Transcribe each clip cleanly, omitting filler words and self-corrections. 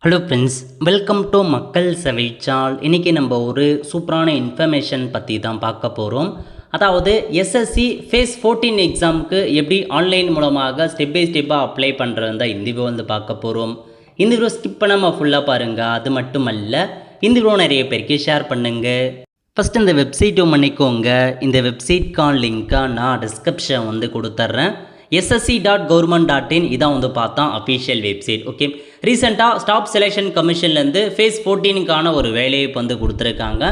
Hello friends, welcome to மக்கள் செவைச்சால். இன்றைக்கி நம்ம ஒரு சூப்பரான இன்ஃபர்மேஷன் பற்றி தான் பார்க்க போகிறோம். அதாவது எஸ்எஸ்சி ஃபேஸ் 14 எக்ஸாமுக்கு எப்படி ஆன்லைன் மூலமாக ஸ்டெப் பை ஸ்டெப்பாக அப்ளை பண்ணுறது தான் இந்த வீடியோ வந்து பார்க்க போகிறோம். இந்த வீடியோ ஸ்கிப் பண்ணாமல் ஃபுல்லாக பாருங்கள். அது மட்டும் அல்ல, இந்த வீடியோ நிறைய பேருக்கு ஷேர் பண்ணுங்கள். ஃபஸ்ட்டு இந்த வெப்சைட்டை பண்ணிக்கோங்க. இந்த வெப்சைட்கான லிங்க்காக நான் டிஸ்கிரிப்ஷன் வந்து கொடுத்துட்றேன். ssc.government.in இதான் வந்து பார்த்தா அஃபிஷியல் வெப்சைட். ஓகே, ரீசெண்டாக ஸ்டாஃப் செலெக்ஷன் கமிஷன்லேருந்து ஃபேஸ் 14க்கான ஒரு வேலையை வந்து கொடுத்துருக்காங்க.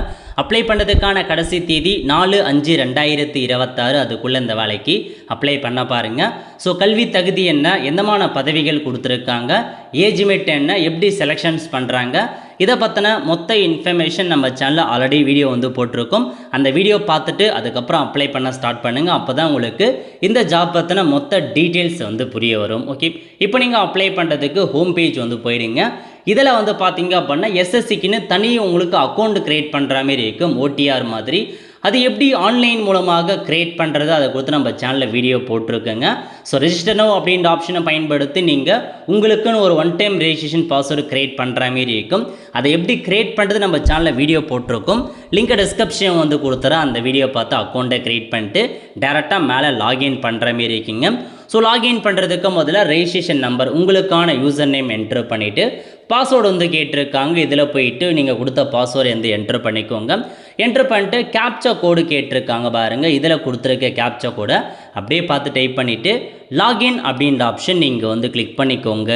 அப்ளை பண்ணுறதுக்கான கடைசி தேதி 4/5/2026. அதுக்குள்ளே இந்த வேலைக்கு அப்ளை பண்ண பாருங்கள். ஸோ கல்வி தகுதி என்ன, எந்தமான பதவிகள் கொடுத்துருக்காங்க, ஏஜ்மெட் என்ன, எப்படி செலெக்ஷன்ஸ் பண்ணுறாங்க, இதை பற்றின மொத்த இன்ஃபர்மேஷன் நம்ம சேனலில் ஆல்ரெடி வீடியோ வந்து போட்டிருக்கோம். அந்த வீடியோ பார்த்துட்டு அதுக்கப்புறம் அப்ளை பண்ண ஸ்டார்ட் பண்ணுங்கள். அப்போ தான் உங்களுக்கு இந்த ஜாப் பற்றின மொத்த டீட்டெயில்ஸ் வந்து புரிய வரும். ஓகே, இப்போ நீங்கள் அப்ளை பண்ணுறதுக்கு ஹோம் பேஜ் வந்து போயிடுங்க. இதில் வந்து பார்த்தீங்க அப்படின்னா எஸ்எஸ்சிக்குன்னு தனியாக உங்களுக்கு அக்கௌண்ட் க்ரியேட் பண்ணுற மாதிரி இருக்கும், ஓடிஆர் மாதிரி. அது எப்படி ஆன்லைன் மூலமாக க்ரியேட் பண்ணுறது, அதை கொடுத்து நம்ம சேனலில் வீடியோ போட்டிருக்கோங்க. ஸோ ரெஜிஸ்டர் நவ் அப்படின்ற ஆப்ஷனை பயன்படுத்தி நீங்கள் உங்களுக்குன்னு ஒரு one time registration password create பண்ணுற மாதிரி இருக்கும். அதை எப்படி க்ரியேட் பண்ணுறது நம்ம சேனலில் வீடியோ போட்டிருக்கோம். லிங்க் டிஸ்கிரிப்ஷன் வந்து கொடுத்துறேன். அந்த வீடியோ பார்த்து அக்கௌண்ட்டை க்ரியேட் பண்ணிட்டு டேரெக்டாக மேலே லாகின் பண்ணுற மாதிரி இருக்குங்க. ஸோ லாகின் பண்ணுறதுக்கு முதல்ல ரெஜிஸ்ட்ரேஷன் நம்பர், உங்களுக்கான யூசர் நேம் என்ட்ரு பண்ணிவிட்டு பாஸ்வேர்டு வந்து கேட்டிருக்காங்க. இதில் போயிட்டு நீங்கள் கொடுத்த பாஸ்வேர்டு வந்து என்ட்ரு பண்ணிக்கோங்க. என்ட்ரு பண்ணிட்டு கேப்சா கோடு கேட்டிருக்காங்க பாருங்கள். இதில் கொடுத்துருக்க கேப்சா கோடை அப்படியே பார்த்து டைப் பண்ணிவிட்டு லாகின் அப்படின்ற ஆப்ஷன் நீங்கள் வந்து கிளிக் பண்ணிக்கோங்க.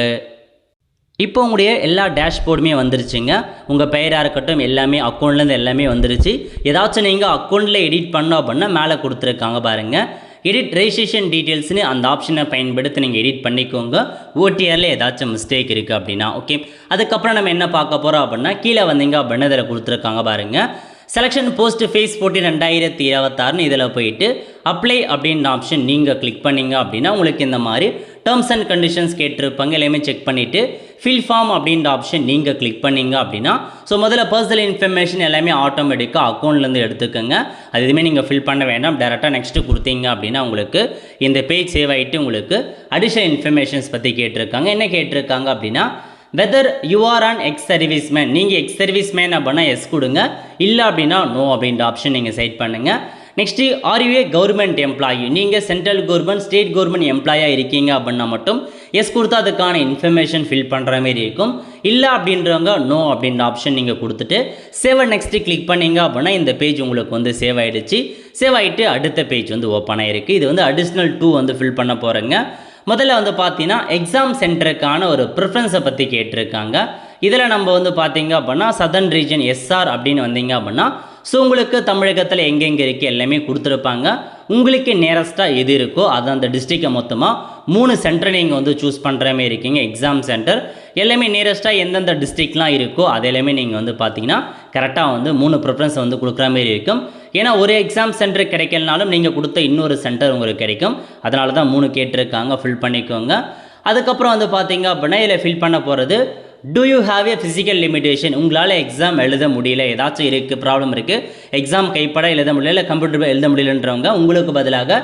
இப்போ உங்களுடைய எல்லா டேஷ்போர்டுமே வந்துருச்சுங்க. உங்கள் பெயராக இருக்கட்டும் எல்லாமே அக்கௌண்ட்லேருந்து எல்லாமே வந்துருச்சு. ஏதாச்சும் நீங்கள் அக்கௌண்ட்டில் எடிட் பண்ணோம் அப்படின்னா மேலே கொடுத்துருக்காங்க பாருங்கள், எடிட் ரெஜிஸ்ட்ரேஷன் டீட்டெயில்ஸ்னு அந்த ஆப்ஷனை பயன்படுத்தி நீங்கள் எடிட் பண்ணிக்கோங்க. ஓடிஆரில் ஏதாச்சும் மிஸ்டேக் இருக்குது அப்படின்னா. ஓகே, அதுக்கப்புறம் நம்ம என்ன பார்க்க போகிறோம் அப்படின்னா கீழே வந்தீங்க அப்படின்னா இதில் கொடுத்துருக்காங்க பாருங்கள், செலெக்ஷன் போஸ்ட் ஃபேஸ் 14 2026 இதில் போயிட்டு அப்ளை அப்படின்ற ஆப்ஷன் நீங்கள் கிளிக் பண்ணிங்க அப்படின்னா உங்களுக்கு இந்த மாதிரி டேர்ம்ஸ் அண்ட் கண்டிஷன்ஸ் கேட்டிருப்பாங்க. எல்லாமே செக் பண்ணிவிட்டு ஃபில் ஃபார்ம் அப்படின்ற ஆப்ஷன் நீங்கள் கிளிக் பண்ணிங்க அப்படின்னா ஸோ முதல்ல பர்சனல் இன்ஃபர்மேஷன் எல்லாமே ஆட்டோமேட்டிக்காக அக்கௌண்ட்லேருந்து எடுத்துக்கோங்க. அது எதுவுமே நீங்கள் ஃபில் பண்ண வேண்டாம். டேரெக்டாக நெக்ஸ்ட்டு கொடுத்தீங்க அப்படின்னா உங்களுக்கு இந்த பேஜ் சேவ் ஆகிட்டு உங்களுக்கு அடிஷனல் இன்ஃபர்மேஷன்ஸ் பற்றி கேட்டிருக்காங்க. என்ன கேட்டிருக்காங்க அப்படின்னா whether you are on X serviceman, நீங்கள் எக்ஸ் சர்வீஸ்மேன் அப்படின்னா எஸ் கொடுங்க, இல்லை அப்படின்னா நோ அப்படின்ற ஆப்ஷன் நீங்கள் செட் பண்ணுங்கள். Next are you A government employee, நீங்கள் சென்ட்ரல் கவர்மெண்ட் ஸ்டேட் கவர்மெண்ட் எம்ப்ளாயாக இருக்கீங்க அப்படின்னா மட்டும் எஸ் கொடுத்தா அதுக்கான இன்ஃபர்மேஷன் ஃபில் பண்ணுற மாதிரி இருக்கும். இல்லை அப்படின்றவங்க நோ அப்படின்ற ஆப்ஷன் நீங்கள் கொடுத்துட்டு சேவ் நெக்ஸ்ட்டு கிளிக் பண்ணிங்க அப்படின்னா இந்த பேஜ் உங்களுக்கு வந்து சேவ் ஆகிடுச்சு. சேவ் ஆகிட்டு அடுத்த பேஜ் வந்து ஓப்பன் ஆகிருக்கு. இது வந்து அடிஷ்னல் 2 வந்து ஃபில் பண்ண போகிறேங்க. முதல்ல வந்து பார்த்தீங்கன்னா எக்ஸாம் சென்டருக்கான ஒரு ப்ரிஃபரன்ஸை பற்றி கேட்டிருக்காங்க. இதில் நம்ம வந்து பார்த்தீங்க அப்படின்னா சதர்ன் ரீஜன் எஸ்ஆர் அப்படின்னு வந்தீங்க அப்படின்னா ஸோ உங்களுக்கு தமிழகத்தில் எங்கெங்கே இருக்குது எல்லாமே கொடுத்துருப்பாங்க. உங்களுக்கு நியரஸ்ட்டாக எது இருக்கோ அது அந்த டிஸ்ட்ரிக்டை மொத்தமாக 3 சென்டர் நீங்கள் வந்து சூஸ் பண்ணுற மாதிரி இருக்கீங்க. எக்ஸாம் சென்டர் எல்லாமே நியரஸ்ட்டாக எந்தெந்த டிஸ்ட்ரிக்ட்லாம் இருக்கோ அது எல்லாமே நீங்கள் வந்து பார்த்தீங்கன்னா கரெக்டாக வந்து 3 ப்ரிஃபரன்ஸ் வந்து கொடுக்குற மாதிரி இருக்கும். ஏன்னா ஒரு எக்ஸாம் சென்டர் கிடைக்கலனாலும் நீங்கள் கொடுத்த இன்னொரு சென்டர் உங்களுக்கு கிடைக்கும். அதனால தான் 3 கேட்டிருக்காங்க, ஃபில் பண்ணிக்கோங்க. அதுக்கப்புறம் வந்து பார்த்தீங்க அப்படின்னா இதில் ஃபில் பண்ண போகிறது do you have a physical limitation, உங்களால் எக்ஸாம் எழுத முடியல, ஏதாச்சும் இருக்குது, ப்ராப்ளம் இருக்குது, எக்ஸாம் கைப்பட எழுத முடியல, இல்லை கம்ப்யூட்டர் எழுத முடியலன்றவங்க உங்களுக்கு பதிலாக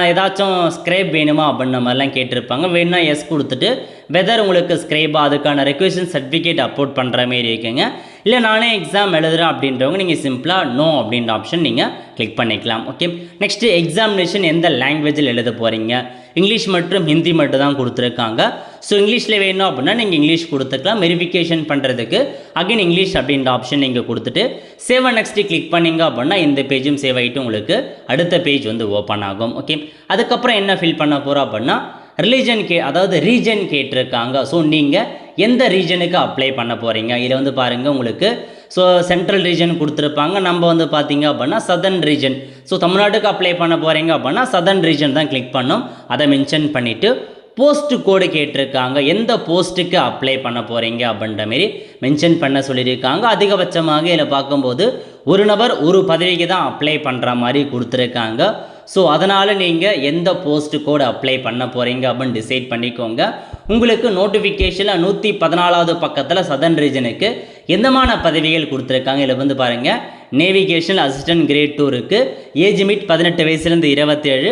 ஏதாச்சும் ஸ்க்ரைப் வேணுமா அப்படின்ற மாதிரிலாம் கேட்டிருப்பாங்க. வேணும்னா எஸ் கொடுத்துட்டு வெதர் உங்களுக்கு ஸ்க்ரைபா அதுக்கான ரெக்வெஸ்டன் சர்டிஃபிகேட் அப்லோட் பண்ணுற மாதிரி இருக்குங்க. இல்லை நானே எக்ஸாம் எழுதுகிறேன் அப்படின்றவங்க நீங்கள் சிம்பிளாக நோ அப்படின்ற ஆப்ஷன் நீங்கள் கிளிக் பண்ணிக்கலாம். ஓகே, நெக்ஸ்ட்டு எக்ஸாமினேஷன் எந்த லாங்குவேஜில் எழுத போகிறீங்க, இங்கிலீஷ் மற்றும் ஹிந்தி மட்டும் தான் கொடுத்துருக்காங்க. ஸோ இங்கிலீஷில் வேணும் அப்படின்னா நீங்கள் இங்கிலீஷ் கொடுத்துக்கலாம். வெரிஃபிகேஷன் பண்ணுறதுக்கு அகைன் இங்கிலீஷ் அப்படின்ற ஆப்ஷன் நீங்கள் கொடுத்துட்டு சேவ் நெக்ஸ்ட்டு கிளிக் பண்ணிங்க அப்படின்னா இந்த பேஜும் சேவ் ஆகிட்டு உங்களுக்கு அடுத்த பேஜ் வந்து ஓப்பன் ஆகும். ஓகே, அதுக்கப்புறம் என்ன ஃபில் பண்ண போகிறோம் அப்படின்னா ரிலீஜன் அதாவது ரீஜன் கேட்டிருக்காங்க. ஸோ நீங்கள் எந்த ரீஜனுக்கு அப்ளை பண்ண போகிறீங்க. இதில் வந்து பாருங்கள் உங்களுக்கு ஸோ சென்ட்ரல் ரீஜன் கொடுத்துருப்பாங்க. நம்ம வந்து பார்த்தீங்க அப்படின்னா சதர்ன் ரீஜன், ஸோ தமிழ்நாட்டுக்கு அப்ளை பண்ண போகிறீங்க அப்படின்னா சதர்ன் ரீஜன் தான் கிளிக் பண்ணோம். அதை மென்ஷன் பண்ணிவிட்டு போஸ்ட் கோடு கேட்டிருக்காங்க. எந்த போஸ்ட்டுக்கு அப்ளை பண்ண போகிறீங்க அப்படின்ற மாரி மென்ஷன் பண்ண சொல்லியிருக்காங்க. அதிகபட்சமாக இதில் பார்க்கும்போது ஒரு நபர் ஒரு பதவிக்கு தான் அப்ளை பண்ணுற மாதிரி கொடுத்துருக்காங்க. ஸோ அதனால் நீங்கள் எந்த போஸ்ட் கோடு அப்ளை பண்ண போகிறீங்க அப்படின்னு டிசைட் பண்ணிக்கோங்க. உங்களுக்கு நோட்டிஃபிகேஷனில் 114வது பக்கத்தில் சதர்ன் ரீஜனுக்கு எந்தமான பதவிகள் கொடுத்துருக்காங்க. இதில் வந்து பாருங்கள் நேவிகேஷனல் அசிஸ்டன்ட் கிரேட் 2 இருக்குது. ஏஜ் லிமிட் 18 வயசுலேருந்து 27,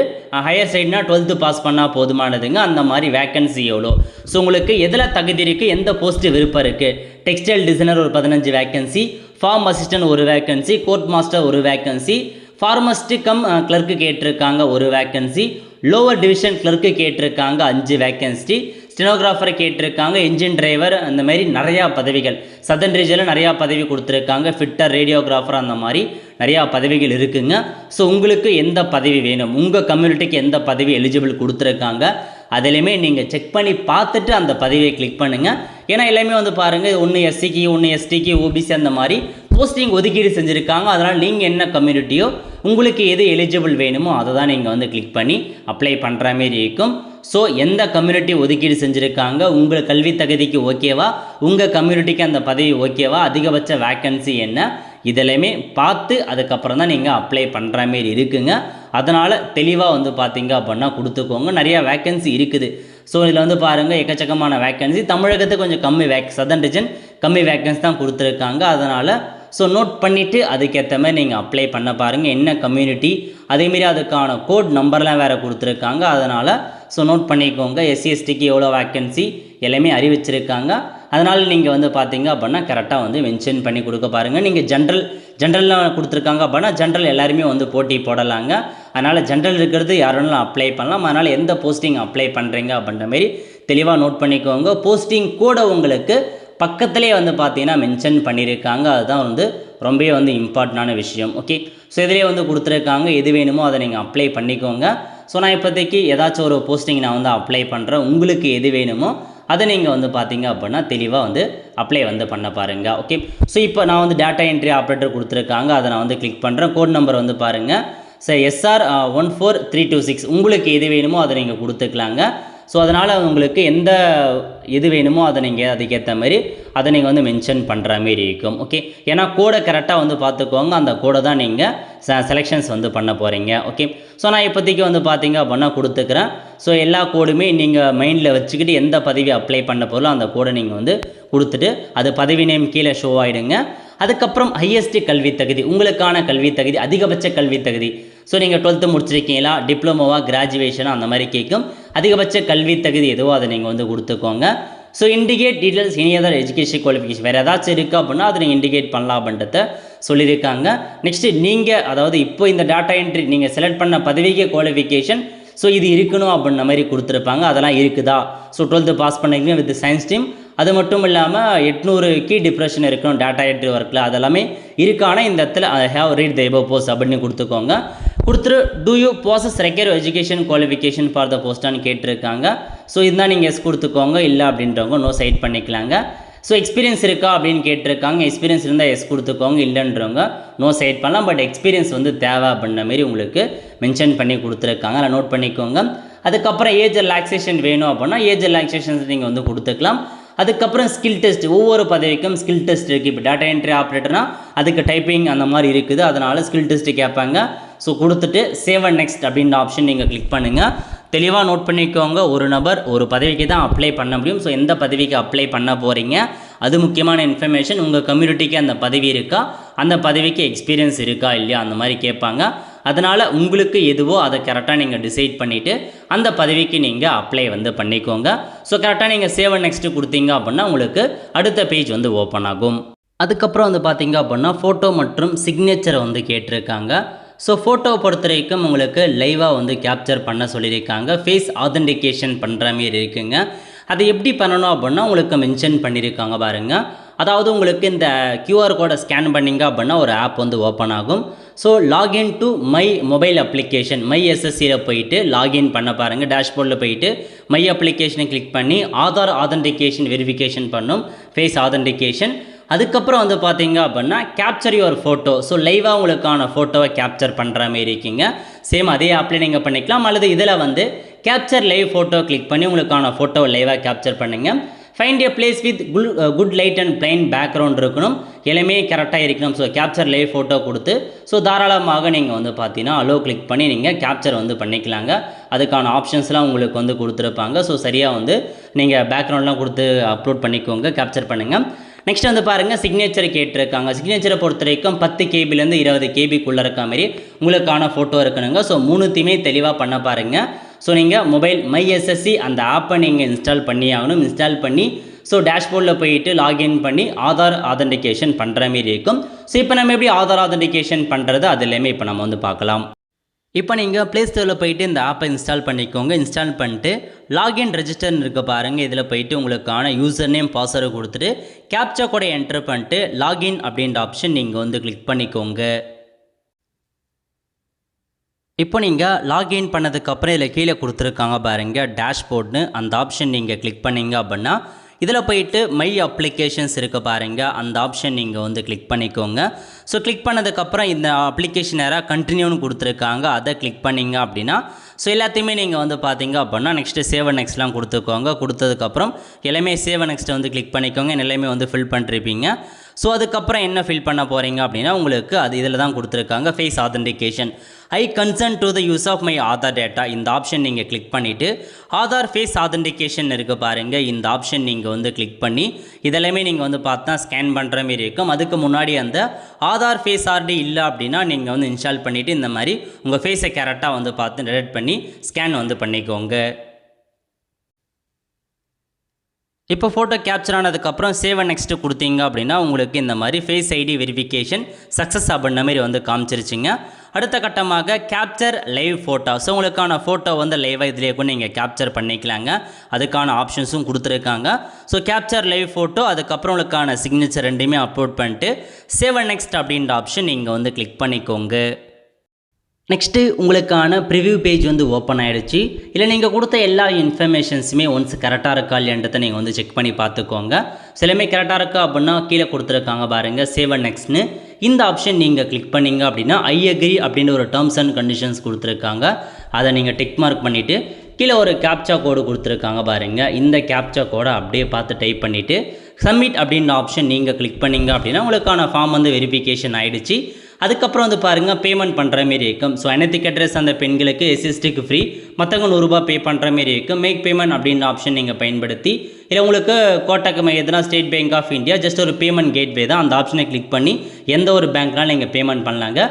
ஹையர் சைடுனா 12th பாஸ் பண்ணால் போதுமானதுங்க. அந்த மாதிரி வேக்கன்சி எவ்வளோ, ஸோ உங்களுக்கு எதில் தகுதி இருக்குது, எந்த போஸ்ட்டு விருப்பம் இருக்குது. டெக்ஸ்டைல் டிசைனர் ஒரு 15 வேக்கன்சி, ஃபார்ம் அசிஸ்டன்ட் ஒரு வேக்கன்சி, கோர்ட் மாஸ்டர் ஒரு வேக்கன்சி, ஃபார்மஸ்ட் கம் கிளர்க்கு கேட்டிருக்காங்க ஒரு வேக்கன்சி, லோவர் டிவிஷன் கிளர்க்கு கேட்டிருக்காங்க 5 வேக்கன்சி, ஸ்டெனோகிராஃபரை கேட்டிருக்காங்க, என்ஜின் டிரைவர், அந்த மாதிரி நிறையா பதவிகள் சதர்ன் ரீஜனில் நிறையா பதவி கொடுத்துருக்காங்க, ஃபிட்டர், ரேடியோகிராஃபர், அந்த மாதிரி நிறையா பதவிகள் இருக்குங்க. ஸோ உங்களுக்கு எந்த பதவி வேணும், உங்கள் கம்யூனிட்டிக்கு எந்த பதவி எலிஜிபிள் கொடுத்துருக்காங்க, அதிலையுமே நீங்கள் செக் பண்ணி பார்த்துட்டு அந்த பதவியை கிளிக் பண்ணுங்கள். ஏன்னா எல்லாமே வந்து பாருங்கள், ஒன்று எஸ்சிக்கு, ஒன்று எஸ்டிக்கு, ஓபிசி அந்த மாதிரி போஸ்டிங் ஒதுக்கீடு செஞ்சுருக்காங்க. அதனால் நீங்கள் என்ன கம்யூனிட்டியோ உங்களுக்கு எது எலிஜிபிள் வேணுமோ அதை தான் நீங்கள் வந்து கிளிக் பண்ணி அப்ளை பண்ணுற மாரி இருக்கும். ஸோ எந்த கம்யூனிட்டி ஒதுக்கீடு செஞ்சுருக்காங்க, உங்கள் கல்வி தகுதிக்கு ஓகேவா, உங்கள் கம்யூனிட்டிக்கு அந்த பதவி ஓகேவா, அதிகபட்ச வேக்கன்சி என்ன, இதெல்லாமே பார்த்து அதுக்கப்புறம் தான் நீங்கள் அப்ளை பண்ணுற மாரி இருக்குங்க. அதனால் தெளிவாக வந்து பார்த்தீங்க அப்படின்னா கொடுத்துக்கோங்க. நிறையா வேக்கன்சி இருக்குது. ஸோ இதில் வந்து பாருங்கள், எக்கச்சக்கமான வேக்கன்சி. தமிழகத்துக்கு கொஞ்சம் கம்மி சதர்ன் ரீஜன் கம்மி வேக்கன்சி தான் கொடுத்துருக்காங்க. அதனால் ஸோ நோட் பண்ணிவிட்டு அதுக்கேற்ற மாதிரி நீங்கள் அப்ளை பண்ண பாருங்கள். என்ன கம்யூனிட்டி, அதேமாரி அதுக்கான கோட் நம்பர்லாம் வேறு கொடுத்துருக்காங்க. அதனால் ஸோ நோட் பண்ணிக்கோங்க. எஸ்சி எஸ்டிக்கு எவ்வளோ வேக்கன்சி எல்லாமே அறிவிச்சிருக்காங்க. அதனால் நீங்கள் வந்து பார்த்தீங்க அப்படின்னா கரெக்டாக வந்து மென்ஷன் பண்ணி கொடுக்க பாருங்கள். நீங்கள் ஜென்ரலில் கொடுத்துருக்காங்க அப்படின்னா ஜென்ரல் எல்லாருமே வந்து போட்டி போடலாங்க. அதனால் ஜென்ரல் இருக்கிறது யாரும் அப்ளை பண்ணலாம். அதனால் எந்த போஸ்டிங் அப்ளை பண்ணுறீங்க அப்படின்ற மாரி தெளிவாக நோட் பண்ணிக்கோங்க. போஸ்டிங் கூட உங்களுக்கு பக்கத்துலேயே வந்து பார்த்தீங்கன்னா மென்ஷன் பண்ணியிருக்காங்க. அதுதான் வந்து ரொம்பவே வந்து இம்பார்ட்டண்டான விஷயம். ஓகே, ஸோ இதிலே வந்து கொடுத்துருக்காங்க. எது வேணுமோ அதை நீங்கள் அப்ளை பண்ணிக்கோங்க. ஸோ நான் இப்போதைக்கு ஏதாச்சும் ஒரு போஸ்டிங் நான் வந்து அப்ளை பண்ணுறேன். உங்களுக்கு எது வேணுமோ அதை நீங்கள் வந்து பார்த்தீங்க அப்படின்னா தெளிவாக வந்து அப்ளை வந்து பண்ண பாருங்கள். ஓகே, ஸோ இப்போ நான் வந்து டேட்டா என்ட்ரி ஆப்ரேட்டர் கொடுத்துருக்காங்க. அதை நான் வந்து கிளிக் பண்ணுறேன். கோட் நம்பர் வந்து பாருங்கள், ஸோ SR 14326. உங்களுக்கு எது வேணுமோ அதை நீங்கள் கொடுத்துக்கலாங்க. ஸோ அதனால் உங்களுக்கு எது வேணுமோ அதை நீங்கள் அதுக்கேற்ற மாதிரி அதை நீங்கள் வந்து மென்ஷன் பண்ணுற மாரி இருக்கும். ஓகே, ஏன்னா கோடை கரெக்டாக வந்து பார்த்துக்கோங்க. அந்த கோடை தான் நீங்கள் செலெக்ஷன்ஸ் வந்து பண்ண போகிறீங்க. ஓகே, ஸோ நான் இப்போதைக்கு வந்து பார்த்தீங்க அப்படின்னா கொடுத்துக்கிறேன். ஸோ எல்லா கோடுமே நீங்கள் மைண்டில் வச்சுக்கிட்டு எந்த பதவி அப்ளை பண்ண போகிறோம் அந்த கோடை நீங்கள் வந்து கொடுத்துட்டு அது பதவி நேம் கீழே ஷோ ஆகிடுங்க. அதுக்கப்புறம் ஹையஸ்ட் கல்வி தகுதி, உங்களுக்கான கல்வி தகுதி, அதிகபட்ச கல்வி தகுதி. ஸோ நீங்கள் 12th முடிச்சிருக்கீங்களா, டிப்ளமோவா, கிராஜுவேஷனா, அந்த மாதிரி கேட்கும். அதிகபட்ச கல்வி தகுதி எதுவோ அதை நீங்கள் வந்து கொடுத்துக்கோங்க. So indicate details any other education qualification, வேறு ஏதாச்சும் இருக்குது அப்படின்னா அதை நீங்கள் இண்டிகேட் பண்ணலாம் அப்படின்றத சொல்லியிருக்காங்க. நெக்ஸ்ட்டு நீங்கள் அதாவது இப்போ இந்த டேட்டா என்ட்ரி நீங்கள் செலக்ட் பண்ண பதவிக்கு குவாலிஃபிகேஷன் ஸோ இது இருக்கணும் அப்படின்ற மாதிரி கொடுத்துருப்பாங்க. அதெல்லாம் இருக்குதா, ஸோ 12th பாஸ் பண்ணிக்கணும் வித் சயின்ஸ் டீம். அது மட்டும் இல்லாமல் 800 கீ டிப்ரெஷன் இருக்கணும் டேட்டா என்ட்ரி ஒர்க்கில், அதெல்லாமே இருக்கான இந்த இடத்துல have read the above post அப்படின்னு கொடுத்துக்கோங்க. கொடுத்துட்டு do you possess require education qualification for the போஸ்டான்னு கேட்டிருக்காங்க. ஸோ இதுதான் நீங்கள் எஸ் கொடுத்துக்கோங்க, இல்லை அப்படின்றவங்க நோ சைட் பண்ணிக்கலாங்க. ஸோ எக்ஸ்பீரியன்ஸ் இருக்கா அப்படின்னு கேட்டிருக்காங்க. எக்ஸ்பீரியன்ஸ் இருந்தால் எஸ் கொடுத்துக்கோங்க, இல்லைன்றவங்க நோ சைட் பண்ணலாம். பட் எக்ஸ்பீரியன்ஸ் வந்து தேவை அப்படின்ற மாரி உங்களுக்கு மென்ஷன் பண்ணி கொடுத்துருக்காங்க, அதை நோட் பண்ணிக்கோங்க. அதுக்கப்புறம் ஏஜ் ரிலாக்ஸேஷன் வேணும் அப்படின்னா ஏஜ் ரிலாக்ஸேஷன்ஸ் நீங்கள் வந்து கொடுத்துக்கலாம். அதுக்கப்புறம் ஸ்கில் டெஸ்ட், ஒவ்வொரு பதவிக்கும் ஸ்கில் டெஸ்ட் இருக்குது. இப்போ டேட்டா என்ட்ரி ஆப்ரேட்டர்னால் அதுக்கு டைப்பிங் அந்த மாதிரி இருக்குது. அதனால் ஸ்கில் டெஸ்ட்டு கேட்பாங்க. ஸோ கொடுத்துட்டு சேவ் அண்ட் நெக்ஸ்ட் அப்படின்ற ஆப்ஷன் நீங்கள் கிளிக் பண்ணுங்கள். தெளிவாக நோட் பண்ணிக்கோங்க. ஒரு நபர் ஒரு பதவிக்கு தான் அப்ளை பண்ண முடியும். ஸோ எந்த பதவிக்கு அப்ளை பண்ண போகிறீங்க அது முக்கியமான இன்ஃபர்மேஷன். உங்கள் கம்யூனிட்டிக்கு அந்த பதவி இருக்கா, அந்த பதவிக்கு எக்ஸ்பீரியன்ஸ் இருக்கா இல்லையா அந்த மாதிரி கேட்பாங்க. அதனால் உங்களுக்கு எதுவோ அதை கரெக்டாக நீங்கள் டிசைட் பண்ணிவிட்டு அந்த பதவிக்கு நீங்கள் அப்ளை வந்து பண்ணிக்கோங்க. ஸோ கரெக்டாக நீங்கள் சேவ் அண்ட் நெக்ஸ்ட்டு கொடுத்தீங்க அப்படின்னா உங்களுக்கு அடுத்த பேஜ் வந்து ஓப்பன் ஆகும். அதுக்கப்புறம் வந்து பார்த்தீங்க அப்படின்னா ஃபோட்டோ மற்றும் சிக்னேச்சரை வந்து கேட்டிருக்காங்க. ஸோ ஃபோட்டோவை பொறுத்த வரைக்கும் உங்களுக்கு லைவாக வந்து கேப்சர் பண்ண சொல்லியிருக்காங்க. ஃபேஸ் ஆதென்டிகேஷன் பண்ணுற மாரி இருக்குங்க. அதை எப்படி பண்ணணும் அப்படின்னா உங்களுக்கு மென்ஷன் பண்ணியிருக்காங்க பாருங்கள். அதாவது உங்களுக்கு இந்த QR கோடை ஸ்கேன் பண்ணிங்க அப்படின்னா ஒரு ஆப் வந்து ஓப்பன் ஆகும். So login to my mobile application, my SSCயில் போயிட்டு லாகின் பண்ண பாருங்கள். டேஷ்போர்டில் போயிட்டு மை அப்ளிகேஷனை கிளிக் பண்ணி ஆதார் ஆதென்டிகேஷன் வெரிஃபிகேஷன் பண்ணும், ஃபேஸ் ஆதென்டிகேஷன். அதுக்கப்புறம் வந்து பார்த்தீங்க அப்படின்னா கேப்சர் யுவர் ஃபோட்டோ. ஸோ லைவாக உங்களுக்கான ஃபோட்டோவை கேப்சர் பண்ணுற மாரி இருக்கீங்க. சேம் அதே ஆப்லேயே நீங்கள் பண்ணிக்கலாம். அல்லது இதில் வந்து கேப்சர் லைவ் ஃபோட்டோ கிளிக் பண்ணி உங்களுக்கான ஃபோட்டோவை லைவாக கேப்சர் பண்ணுங்கள். Find a place with good light and plain background இருக்கணும், எல்லாமே கரெக்டாக இருக்கணும். ஸோ கேப்சர் லைவ் ஃபோட்டோ கொடுத்து ஸோ தாராளமாக நீங்கள் வந்து பார்த்தீங்கன்னா அலோ கிளிக் பண்ணி நீங்கள் கேப்சர் வந்து பண்ணிக்கலாங்க. அதுக்கான ஆப்ஷன்ஸ்லாம் உங்களுக்கு வந்து கொடுத்துருப்பாங்க. ஸோ சரியாக வந்து நீங்கள் பேக்ரவுண்ட்லாம் கொடுத்து அப்லோட் பண்ணிக்கோங்க, கேப்சர் பண்ணுங்கள். நெக்ஸ்ட் வந்து பாருங்கள் சிக்னேச்சர் கேட்டிருக்காங்க. சிக்னேச்சரை பொறுத்த வரைக்கும் 10 கேபிலேருந்து 20 கேபிக்குள்ளே இருக்க மாதிரி உங்களுக்கான ஃபோட்டோ இருக்கணுங்க. ஸோ மூணுத்தையுமே தெளிவாக பண்ண பாருங்கள். ஸோ நீங்கள் மொபைல் MySSC அந்த ஆப்பை நீங்கள் இன்ஸ்டால் பண்ணி ஆகணும். இன்ஸ்டால் பண்ணி ஸோ டேஷ்போர்டில் போயிட்டு லாகின் பண்ணி ஆதார் ஆதென்டிகேஷன் பண்ணுற மாரி இருக்கும். ஸோ இப்போ நம்ம எப்படி ஆதார் ஆதென்டிகேஷன் பண்ணுறது அது எல்லாமே இப்போ நம்ம வந்து பார்க்கலாம். இப்போ நீங்கள் ப்ளே ஸ்டோரில் போயிட்டு இந்த ஆப்பை இன்ஸ்டால் பண்ணிக்கோங்க. இன்ஸ்டால் பண்ணிட்டு லாகின் ரெஜிஸ்டர்னு இருக்க பாருங்கள். இதில் போயிட்டு உங்களுக்கான யூசர் நேம் பாஸ்வேர்டு கொடுத்துட்டு கேப்சா கோடை என்டர் பண்ணிட்டு லாகின் அப்படின்ற ஆப்ஷன் நீங்கள் வந்து கிளிக் பண்ணிக்கோங்க. இப்போ நீங்கள் லாகின் பண்ணதுக்கப்புறம் இதில் கீழே கொடுத்துருக்காங்க பாருங்கள் டேஷ்போர்ட்னு, அந்த ஆப்ஷன் நீங்கள் கிளிக் பண்ணிங்க அப்படின்னா இதில் போயிட்டு மை அப்ளிகேஷன்ஸ் இருக்க பாருங்கள், அந்த ஆப்ஷன் நீங்கள் வந்து கிளிக் பண்ணிக்கோங்க. ஸோ கிளிக் பண்ணதுக்கப்புறம் இந்த அப்ளிகேஷன் நேராக கண்டினியூன்னு கொடுத்துருக்காங்க, அதை கிளிக் பண்ணிங்க அப்படின்னா ஸோ எல்லாத்தையுமே நீங்கள் வந்து பார்த்தீங்க அப்படின்னா நெக்ஸ்ட்டு சேவ் அண்ட் நெக்ஸ்ட்லாம் கொடுத்துக்கோங்க. கொடுத்ததுக்கப்புறம் எல்லாமே சேவ் அண்ட் நெக்ஸ்ட்டை வந்து கிளிக் பண்ணிக்கோங்க. எல்லாமே வந்து ஃபில் பண்ணிருப்பீங்க. ஸோ அதுக்கப்புறம் என்ன ஃபில் பண்ண போகிறீங்க அப்படின்னா உங்களுக்கு அது இதில் தான் கொடுத்துருக்காங்க face authentication. I concern to the use of my Aadhaar data, இந்த ஆப்ஷன் நீங்கள் கிளிக் பண்ணிவிட்டு ஆதார் ஃபேஸ் ஆதென்டிகேஷன் இருக்குது பாருங்கள், இந்த ஆப்ஷன் நீங்கள் வந்து கிளிக் பண்ணி இதெல்லாமே நீங்கள் வந்து பார்த்தா ஸ்கேன் பண்ணுற மாரி இருக்கும். அதுக்கு முன்னாடி அந்த ஆதார் ஃபேஸ் ஆர்டி இல்லை அப்படின்னா நீங்கள் வந்து இன்ஸ்டால் பண்ணிவிட்டு இந்த மாதிரி உங்கள் ஃபேஸை கரெக்டாக வந்து பார்த்து டிடெக்ட் பண்ணி ஸ்கேன் வந்து பண்ணிக்கோங்க. இப்போ ஃபோட்டோ கேப்சர் ஆனதுக்கப்புறம் சேவ் அண்ட் நெக்ஸ்ட்டு கொடுத்தீங்க அப்படின்னா உங்களுக்கு இந்த மாதிரி ஃபேஸ் ஐடி வெரிஃபிகேஷன் சக்ஸஸ் அப்படின்ற மாதிரி வந்து காமிச்சிருச்சிங்க. அடுத்த கட்டமாக கேப்சர் லைவ் ஃபோட்டோ. ஸோ உங்களுக்கான ஃபோட்டோ வந்து லைவாக இதிலே கூட நீங்கள் கேப்சர் பண்ணிக்கலாங்க. அதுக்கான ஆப்ஷன்ஸும் கொடுத்துருக்காங்க. ஸோ கேப்சர் லைவ் ஃபோட்டோ, அதுக்கப்புறம் உங்களுக்கான சிக்னேச்சர் ரெண்டுமே அப்லோட் பண்ணிட்டு சேவ் அண்ட் நெக்ஸ்ட் அப்படின்ற ஆப்ஷன் நீங்கள் வந்து கிளிக் பண்ணிக்கோங்க. நெக்ஸ்ட்டு உங்களுக்கான ப்ரிவ்யூ பேஜ் வந்து ஓப்பன் ஆகிடுச்சு. இல்லை நீங்கள் கொடுத்த எல்லா இன்ஃபர்மேஷன்ஸுமே ஒன்ஸ் கரெக்டாக இருக்கா இல்லைன்றதை நீங்கள் வந்து செக் பண்ணி பார்த்துக்கோங்க. சிலமே கரெக்டாக இருக்கா அப்படின்னா கீழே கொடுத்துருக்காங்க பாருங்கள் சேவ் அண்ட் நெக்ஸ்ட்னு, இந்த ஆப்ஷன் நீங்கள் கிளிக் பண்ணிங்க அப்படின்னா ஐ அக்ரி அப்படின்ற ஒரு டேர்ம்ஸ் அண்ட் கண்டிஷன்ஸ் கொடுத்துருக்காங்க. அதை நீங்கள் டிக் மார்க் பண்ணிவிட்டு கீழே ஒரு கேப்சா கோடு கொடுத்துருக்காங்க பாருங்கள், இந்த கேப்சா கோடை அப்படியே பார்த்து டைப் பண்ணிவிட்டு சப்மிட் அப்படின்ற ஆப்ஷன் நீங்கள் கிளிக் பண்ணிங்க அப்படின்னா உங்களுக்கான ஃபார்ம் வந்து வெரிஃபிகேஷன் ஆகிடுச்சு. அதுக்கப்புறம் வந்து பாருங்கள் பேமெண்ட் பண்ணுற மாரி இருக்கும். ஸோ அனைத்துக்கு அட்ரஸ் அந்த பெண்களுக்கு எஸ்எஸ்டிக்கு ஃப்ரீ, மற்றவங்க ₹100 பே பண்ணுற மாரி இருக்கும். மேக் பேமெண்ட் அப்படின்ற ஆப்ஷன் நீங்கள் பயன்படுத்தி இல்லை உங்களுக்கு கோட்டக் எதுனா State Bank of India just ஒரு பேமெண்ட் கேட்வே தான், அந்த ஆப்ஷனை கிளிக் பண்ணி எந்த ஒரு பேங்க்னாலும் நீங்கள் பேமெண்ட் பண்ணலாங்க.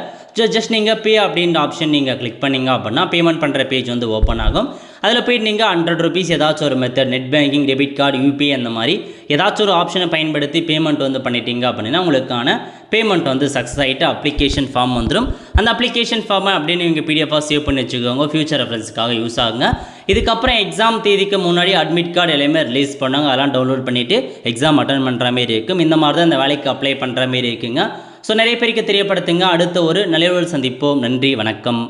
ஜஸ்ட் நீங்கள் பே அப்படின்ற ஆப்ஷன் நீங்கள் கிளிக் பண்ணிங்க அப்படின்னா பேமெண்ட் பண்ணுற பேஜ் வந்து ஓப்பன் ஆகும். அதில் போய்ட்டு நீங்கள் ₹100 ஏதாச்சும் ஒரு method net banking, debit card, UPI அந்த மாதிரி ஏதாச்சும் ஒரு ஆப்ஷனை பயன்படுத்தி பேமெண்ட் வந்து பண்ணிட்டீங்க அப்படின்னா உங்களுக்கான பேமெண்ட் வந்து சக்ஸஸ் ஆகிட்டு அப்ளிகேஷன் ஃபார்ம் வந்துடும். அந்த அப்ளிகேஷன் ஃபார்மை அப்படின்னு நீங்கள் பிடிஎஃபாக சேவ் பண்ணி வச்சுக்கோங்க, ஃபியூச்சர் ரெஃபரன்ஸுக்காக யூஸ் ஆகுங்க. இதுக்கப்புறம் எக்ஸாம் தேதிக்கு முன்னாடி அட்மிட் கார்டு எல்லாமே ரிலீஸ் பண்ணாங்க, அதெல்லாம் டவுன்லோட் பண்ணிவிட்டு எக்ஸாம் அட்டன் பண்ணுற மாரி இருக்கும். இந்த மாதிரி தான் இந்த வேலைக்கு அப்ளை பண்ணுற மாரி இருக்குங்க. ஸோ நிறைய பேருக்கு தெரியப்படுத்துங்க. அடுத்த ஒரு நல்ல சந்திப்போம். நன்றி, வணக்கம்.